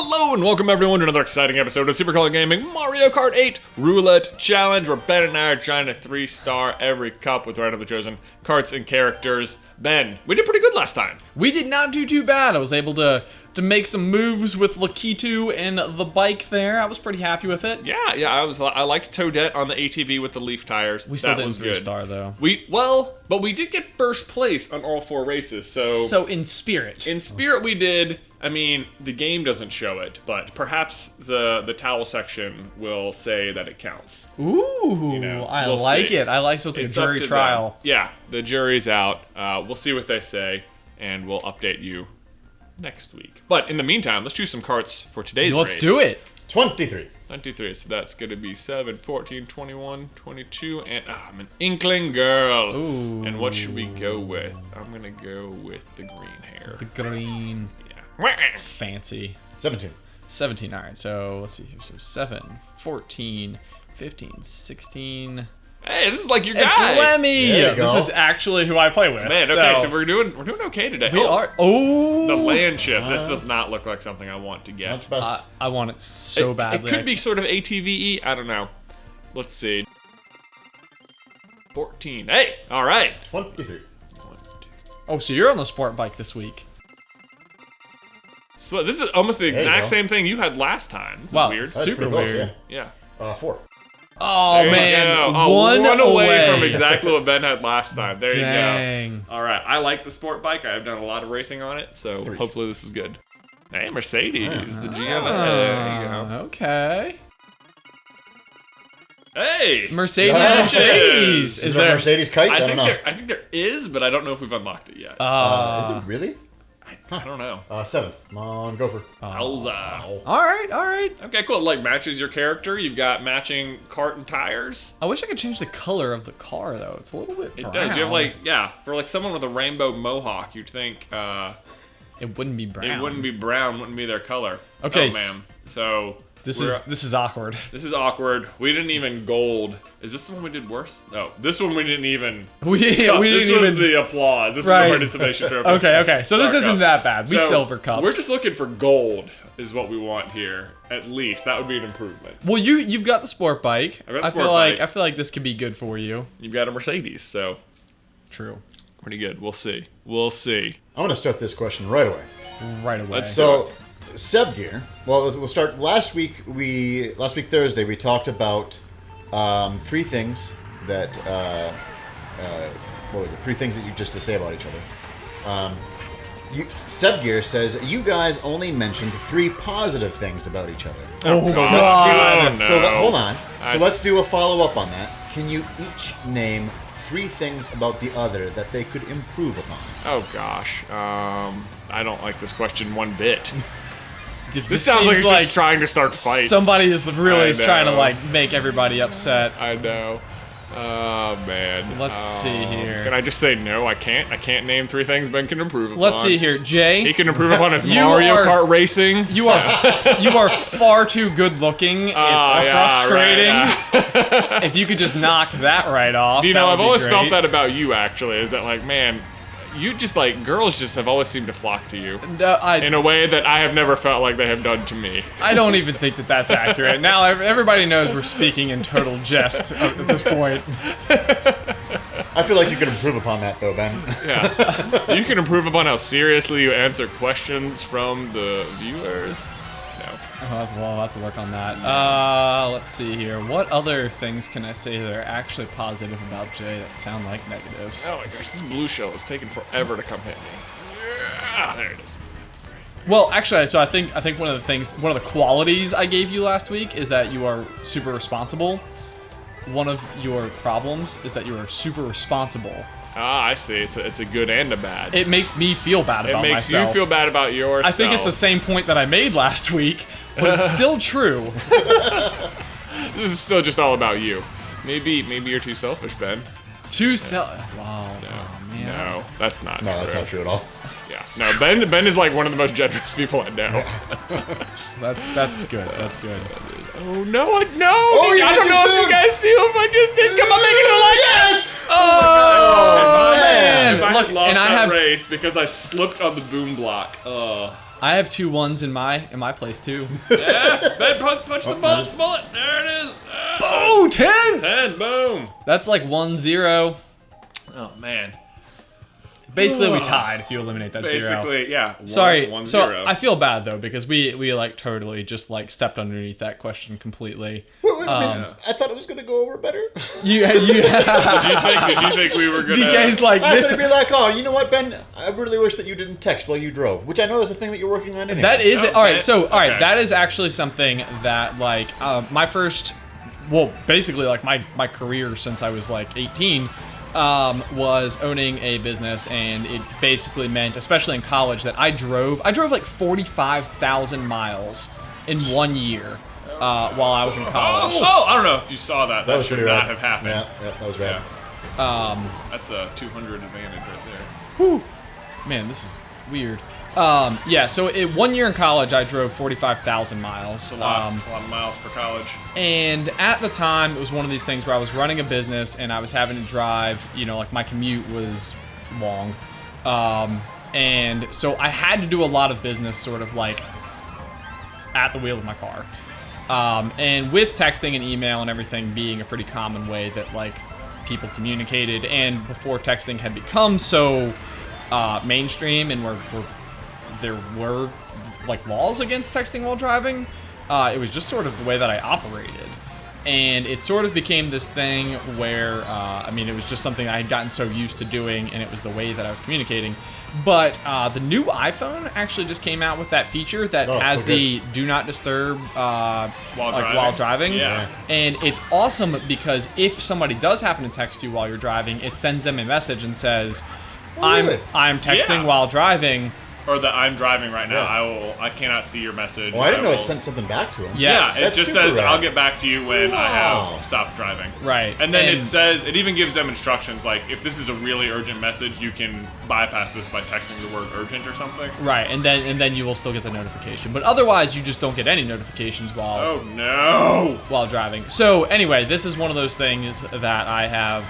Hello and welcome everyone to another exciting episode of Super Carlin Gaming Mario Kart 8 Roulette Challenge, where Ben and I are trying to 3-star every cup with randomly chosen karts and characters. Ben, we did pretty good last time. We did not do too bad. I was able to make some moves with Lakitu and the bike there. I was pretty happy with it. Yeah, I liked Toadette on the ATV with the leaf tires. We still didn't 3-star though. But we did get first place on all 4 races, so in spirit. In spirit we did. I mean, the game doesn't show it, but perhaps the towel section will say that it counts. Ooh, I like it. I like, so it's a jury trial. Yeah, the jury's out. We'll see what they say, and we'll update you next week. But in the meantime, let's choose some karts for today's race. Let's do it. 23. 23, so that's going to be 7, 14, 21, 22, and I'm an inkling girl. Ooh. And what should we go with? I'm going to go with the green hair. The green. Yeah. Fancy. 17. 17, all right, so let's see here. So 7, 14, 15, 16... Hey, this is like your It's guy. Lemmy. There you go. This is actually who I play with. Man, okay, so we're doing okay today. We are. Oh, the land ship. This does not look like something I want to get. I want it so badly. It could be sort of ATV-y. I don't know. Let's see. 14. Hey, all right. 23. Oh, so you're on the sport bike this week. So this is almost the exact go. same thing you had last time. This is Wow, weird. That's super pretty close, weird. Yeah. 4. Oh There man, you go. one away from exactly what Ben had last time. There Dang. you go. All right, I like the sport bike. I've done a lot of racing on it, so 3. hopefully this is good. Hey, Mercedes, the GLA. Ah, There you go. Okay. Hey, Mercedes. Yeah. Mercedes. Is there a Mercedes kite? I don't know. I think there is, but I don't know if we've unlocked it yet. Is it really? I don't know. 7. Come on, go for. Wowza. All right. Okay, cool. It, like, matches your character. You've got matching cart and tires. I wish I could change the color of the car though. It's a little bit brown. It does. You have like, for like someone with a rainbow mohawk, you'd think It wouldn't be brown. it wouldn't be brown, wouldn't be their color. Okay. Oh man. So This is awkward. this is awkward. We didn't even gold. Is this the one we did worse? No, this one we didn't even. We This didn't was even. the applause. This Right. is the participation trophy. Okay. So this Star isn't Cup. that bad. We So, silver cup. We're just looking for gold. Is what we want here. At least that would be an improvement. Well, you've got the sport bike. I've got the I sport feel like bike. I feel like this could be good for you. You've got a Mercedes, so True. pretty good. We'll see. We'll see. I'm going to start this question right away. Right away. Let's- So, Seb Gear. Well, we'll start. Last week Thursday, we talked about 3 things that. What was it? 3 things that you just to say about each other. Seb Gear says you guys only mentioned 3 positive things about each other. Oh, So God. let's do. Hold on. I- So let's do a follow up on that. Can you each name 3 things about the other that they could improve upon? Oh gosh. I don't like this question one bit. Dude, This sounds like seems it's just trying to start fights. somebody is really I trying to know. like make everybody upset. I know. Oh man. Let's see here. Can I just say no? I can't. I can't name 3 things Ben can improve upon. Let's see here, He Jay. can improve upon his You Mario are- Kart racing. You are far too good looking. It's yeah, frustrating. right, If you could just knock that right off. You that know, would I've be always great. felt that about you. Actually, is that like, man, you just like girls just have always seemed to flock to you in a way that I have never felt like they have done to me. I don't even think that that's accurate. Now everybody knows we're speaking in total jest at this point. I feel like you could improve upon that, though, Ben. Yeah, you can improve upon how seriously you answer questions from the viewers. No. I'll have to work on that. Let's see here. What other things can I say that are actually positive about Jay that sound like negatives? Oh my gosh, this blue shell is taking forever to come hit me. Ah, there it is. Well, actually, so I think one of the qualities I gave you last week is that you are super responsible. One of your problems is that you are super responsible. Ah, I see. It's a good and a bad. It makes me feel bad It about makes myself. you feel bad about yourself. I think it's the same point that I made last week, but it's still true. This is still just all about you. Maybe you're too selfish, Ben. Wow. Man. No, that's not. No, true. that's not true at all. Yeah. No, Ben is like one of the most generous people I know. That's good. That's good. Oh no! No! you I did don't too know if soon. you guys see if I just did. Come on, make it a like yes! Oh, man! If I Look, had lost and I that have race because I slipped on the boom block. I have 2 1s in my place too. Yeah, Ben, punch the bullet. There it is. Oh, 10! 10, boom. That's like 1-0. Oh, man. Basically, we tied if you eliminate that 0. Basically, yeah. Sorry. 1-0. So I feel bad though because we like totally just like stepped underneath that question completely. I thought it was going to go over better. You Did you think we were gonna? DK's like I'm this. going to be like, oh, you know what, Ben? I really wish that you didn't text while you drove, which I know is a thing that you're working on anyway. That is it. All right. So all right, Okay. that is actually something that like my first, well, basically like my career since I was like 18. Was owning a business, and it basically meant, especially in college, that I drove like 45,000 miles in 1 year while I was in college. Oh, I don't know if you saw that. That was should pretty not rad. have happened. Yeah, that was rad. That's a 200 advantage right there. Whew. Man, this is weird. Yeah, so in 1 year in college, I drove 45,000 miles. A lot of miles for college. And at the time, it was one of these things where I was running a business and I was having to drive, like my commute was long. And so I had to do a lot of business sort of like at the wheel of my car. And with texting and email and everything being a pretty common way that like people communicated, and before texting had become so mainstream and there were like laws against texting while driving, it was just sort of the way that I operated. And it sort of became this thing where, it was just something I had gotten so used to doing, and it was the way that I was communicating. But the new iPhone actually just came out with that feature that has the do not disturb while driving. Yeah. And it's awesome because if somebody does happen to text you while you're driving, it sends them a message and says, really? I'm texting while driving. Or that I'm driving right now. Yeah. I cannot see your message. Oh, I didn't know it sent something back to him. Yes. Yeah, it That's just super says rad. I'll get back to you when I Wow. have stopped driving. Right. And then it says, it even gives them instructions like if this is a really urgent message, you can bypass this by texting the word urgent or something. Right, and then you will still get the notification. But otherwise, you just don't get any notifications Oh no! while driving. So anyway, this is one of those things that I have.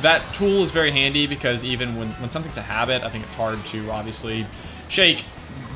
That tool is very handy because even when something's a habit, I think it's hard to obviously shake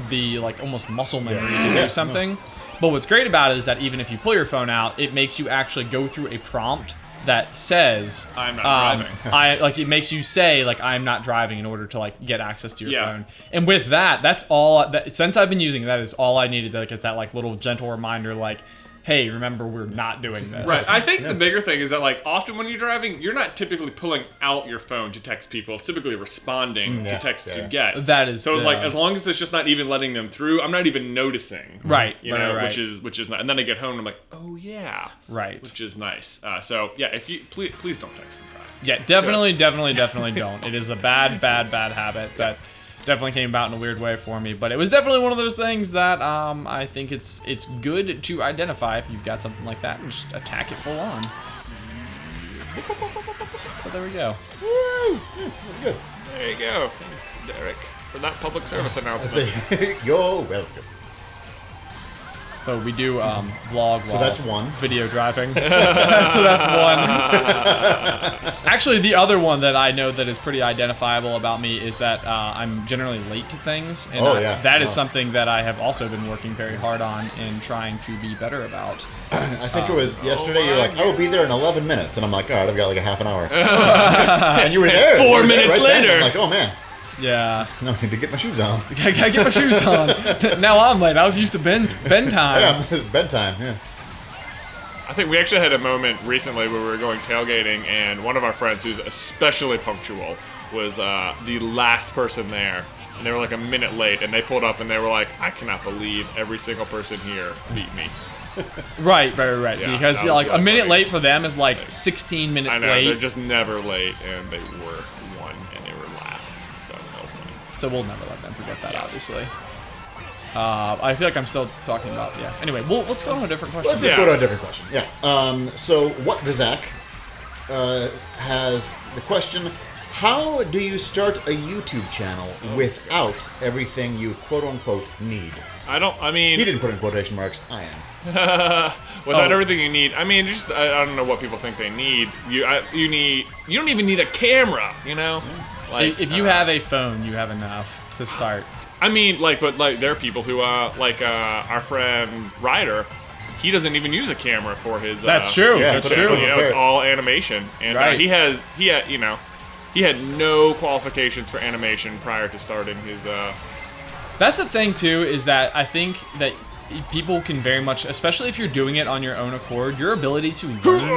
the like almost muscle memory to do something. But what's great about it is that even if you pull your phone out, it makes you actually go through a prompt that says I'm not driving. it makes you say like I'm not driving in order to like get access to your Yeah. phone. And with that, that's all since I've been using that is all I needed, like is that like little gentle reminder like, hey, remember we're not doing this. Right. I think the bigger thing is that like often when you're driving, you're not typically pulling out your phone to text people. It's typically responding to texts you get. That is so it's like as long as it's just not even letting them through, I'm not even noticing. Right. You know, right. which is not. And then I get home and I'm like, oh yeah. Right. Which is nice. So yeah, if you please don't text and drive. Yeah, definitely don't. It is a bad habit that definitely came about in a weird way for me. But it was definitely one of those things that I think it's good to identify if you've got something like that and just attack it full on. So there we go. Woo! Yeah, that's good. There you go. Thanks, Derek, for that public service announcement. You're welcome. So we do vlog So while that's one. video driving. So that's one. Actually, the other one that I know that is pretty identifiable about me is that I'm generally late to things. And that is something that I have also been working very hard on and trying to be better about. I think it was yesterday. You're like, I will be there in 11 minutes. And I'm like, all right, I've got like a half an hour. And you were there. 4 You were there minutes right then. later. I'm like, oh, man. Yeah. No, I need to get my shoes on. I gotta get my shoes on. Now I'm late. I was used to bed time. Yeah, it's bedtime, yeah. I think we actually had a moment recently where we were going tailgating, and one of our friends, who's especially punctual, was the last person there. And they were like a minute late, and they pulled up and they were like, I cannot believe every single person here beat me. Right. Yeah, Because that was like really a minute funny. late for them is like 16 I minutes know, late. they're just never late, and they were one, and they were last. So that was funny. So we'll never let them forget that, obviously. I feel like I'm still talking about, Anyway, let's go on a different question. Let's just go to a different question. Yeah. So, what Gazak has the question: how do you start a YouTube channel without everything you quote unquote need? I mean... He didn't put in quotation marks. I am. Without everything you need. I mean, just I don't know what people think they need. You don't even need a camera, you know? Like, If you have a phone, you have enough. to start. I mean, but there are people who, our friend Ryder, he doesn't even use a camera for his. That's true. Yeah, That's but true. It's all animation, and Right. he had no qualifications for animation prior to starting his. That's the thing too, is that I think that people can very much, especially if you're doing it on your own accord, your ability to learn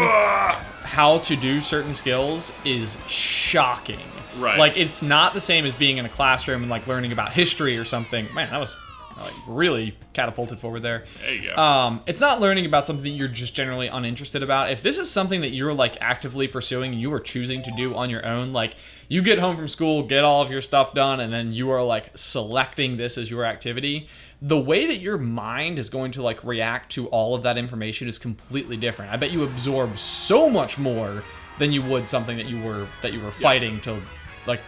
how to do certain skills is shocking. Right. Like, it's not the same as being in a classroom and like learning about history or something. Man, that was like really catapulted forward there. There you go. It's not learning about something that you're just generally uninterested about. If this is something that you're like actively pursuing and you are choosing to do on your own, like you get home from school, get all of your stuff done, and then you are like selecting this as your activity, the way that your mind is going to like react to all of that information is completely different. I bet you absorb so much more than you would something that you were fighting to like,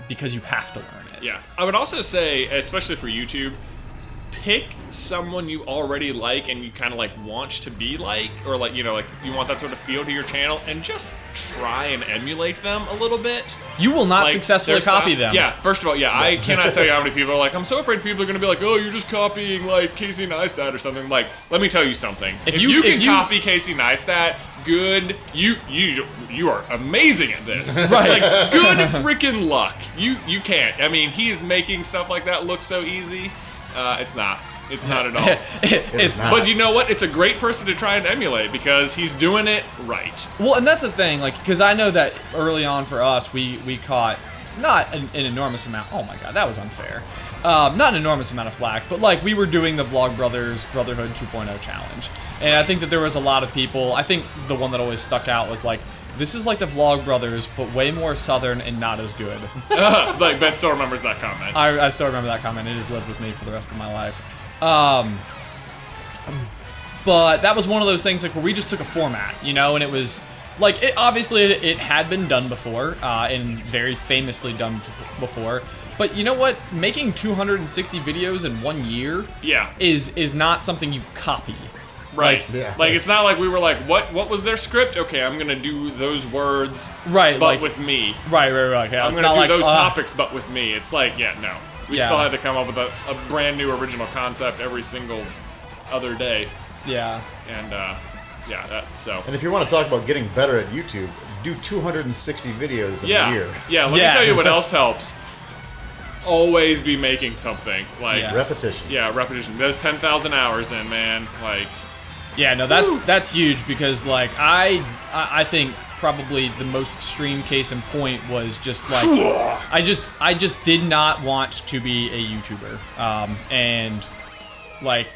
because you have to learn it. Yeah, I would also say, especially for YouTube, pick someone you already like and you kind of like want to be like, or like, you know, like you want that sort of feel to your channel, and just try and emulate them a little bit. You will not Like, successfully their style- copy them. Yeah, first of all, I cannot tell you how many people are like, I'm so afraid people are going to be like, oh, you're just copying like Casey Neistat or something. Like, let me tell you something. If you can copy Casey Neistat, good. You are amazing at this. Right. Like, good freaking luck. You can't. I mean, he is making stuff like that look so easy. It's not. It's not at all. It's not. But you know what? It's a great person to try and emulate because he's doing it right. Well, and that's the thing, like, because I know that early on for us, we caught not an enormous amount. Oh my god, that was unfair. Not an enormous amount of flack, but like we were doing the Vlog Brothers Brotherhood 2.0 challenge, and I think that there was a lot of people. I think the one that always stuck out was like, this is like the Vlog Brothers, but way more southern and not as good. Like Ben still remembers that comment. I still remember that comment. It has lived with me for the rest of my life. But that was one of those things like where we just took a format, you know, and it was like obviously it had been done before and very famously done before. But you know what? Making 260 videos in 1 year is not something you copy. Right. Like, Like it's not like we were like, what was their script? Okay, I'm gonna do those words, Right, but like- with me. Right. Yeah, I'm it's gonna not do like, those topics, but with me. It's like, no. We Yeah. still had to come up with a brand new original concept every single other day, Yeah. and so. And if you want to talk about getting better at YouTube, do 260 videos in a year. Yeah. Let me tell you what else helps. Always be making something like Yeah. Repetition. Yeah, repetition. There's 10,000 hours in, man. Like, Yeah, no, that's huge because like I think probably the most extreme case in point was just like I just did not want to be a YouTuber, and like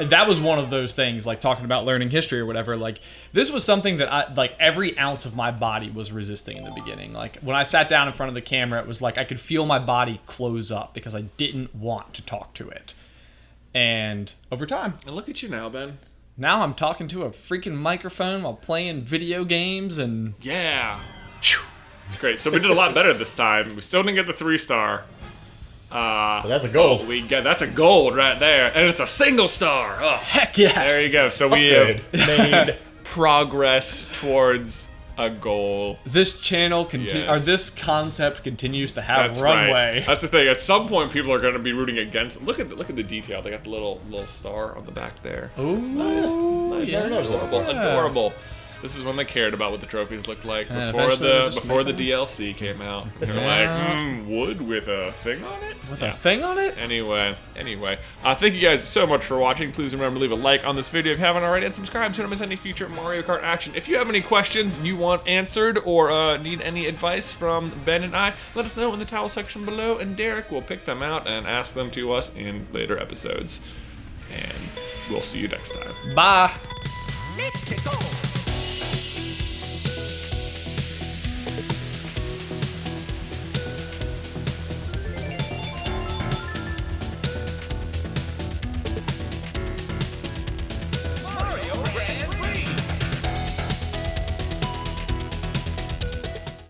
that was one of those things, like talking about learning history or whatever. Like this was something that I like every ounce of my body was resisting in the beginning. Like when I sat down in front of the camera, it was like I could feel my body close up because I didn't want to talk to it. And over time, and look at you now, Ben. now I'm talking to a freaking microphone while playing video games and... Yeah. It's great. So we did a lot better this time. We still didn't get the 3-star. But that's a gold. That's a gold right there. And it's a single star. Oh, Heck yes! there you go. So we Upgrade. have made progress towards a goal. This channel continues, Yes. or this concept continues to have That's runway. right. That's the thing. At some point, people are going to be rooting against it. Look at the detail. They got the little star on the back there. Ooh, It's nice. It's nice. yeah. Adorable. Yeah. Adorable. This is when they cared about what the trophies looked like before eventually we'll just before make the them. DLC came out. They were Yeah. like, wood with a thing on it. With a thing on it? Anyway, thank you guys so much for watching. Please remember to leave a like on this video if you haven't already, and subscribe so you don't miss any future Mario Kart action. If you have any questions you want answered or need any advice from Ben and I, let us know in the towel section below, and Derek will pick them out and ask them to us in later episodes. And we'll see you next time. Bye. Let's go.